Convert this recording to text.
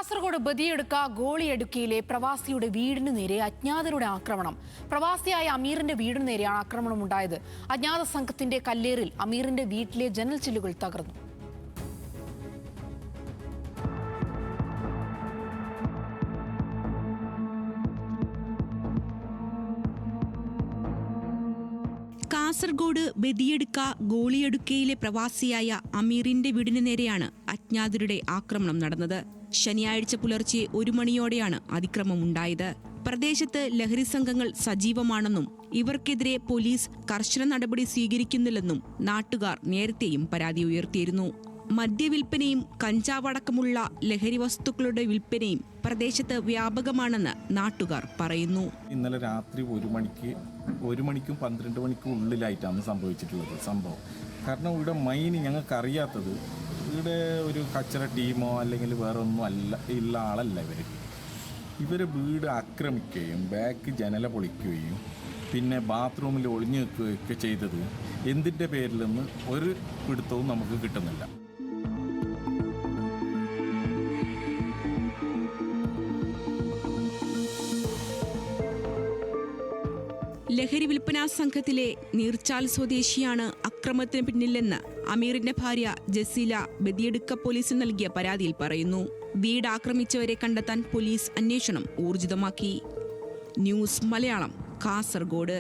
കാസർഗോഡ് ബദിയടുക്ക ഗോളിയടുക്കയിലെ പ്രവാസിയുടെ വീടിന് നേരെ അജ്ഞാതരുടെ ആക്രമണം. പ്രവാസിയായ അമീറിന്റെ വീടിന് നേരെയാണ് ആക്രമണം ഉണ്ടായത്. അജ്ഞാത സംഘത്തിന്റെ കല്ലേറിൽ അമീറിന്റെ വീട്ടിലെ ജനൽ ചില്ലുകൾ തകർന്നു. കാസർഗോഡ് ബദിയടുക്ക ഗോളിയടുക്കയിലെ പ്രവാസിയായ അമീറിന്റെ വീടിന് നേരെയാണ് അജ്ഞാതരുടെ ആക്രമണം നടന്നത്. ശനിയാഴ്ച പുലർച്ചെ 1 മണിയോടെയാണ് അതിക്രമമുണ്ടായത്. പ്രദേശത്ത് ലഹരി സംഘങ്ങൾ സജീവമാണെന്നും ഇവർക്കെതിരെ പോലീസ് കർശന നടപടി സ്വീകരിക്കുന്നില്ലെന്നും നാട്ടുകാർ നേരത്തെയും പരാതി ഉയർത്തിയിരുന്നു. മദ്യവിൽപ്പനയും കഞ്ചാവടക്കമുള്ള ലഹരി വസ്തുക്കളുടെ വിൽപ്പനയും പ്രദേശത്ത് വ്യാപകമാണെന്ന് നാട്ടുകാർ പറയുന്നു. ഇന്നലെ രാത്രി 1 മണിക്കും 12 മണിക്കും ഉള്ളിലായിട്ടാണ് സംഭവിച്ചിട്ടുള്ളത് സംഭവം. കാരണം ഇവിടെ മൈന് ഞങ്ങൾക്കറിയാത്തത് ഇവിടെ ഒരു കച്ചറ ടീമോ അല്ലെങ്കിൽ വേറെ ഒന്നും ഉള്ള ആളല്ല ഇവർ വീട് ആക്രമിക്കുകയും ബാക്ക് ജനല പൊളിക്കുകയും പിന്നെ ബാത്റൂമിൽ ഒളിഞ്ഞു നിൽക്കുകയൊക്കെ ചെയ്തത് എന്തിൻ്റെ പേരിലെന്ന് ഒരു പിടുത്തവും നമുക്ക് കിട്ടുന്നില്ല. ലഹരി വിൽപ്പനാ സംഘത്തിലെ നീർച്ചാൽ സ്വദേശിയാണ് അക്രമത്തിന് പിന്നിലെന്ന് അമീറിന്റെ ഭാര്യ ജസീല ബദിയടുക്ക പോലീസിന് നൽകിയ പരാതിയിൽ പറയുന്നു. വീട് ആക്രമിച്ചവരെ കണ്ടെത്താൻ പോലീസ് അന്വേഷണം ഊർജിതമാക്കി. ന്യൂസ് മലയാളം, കാസർഗോഡ്.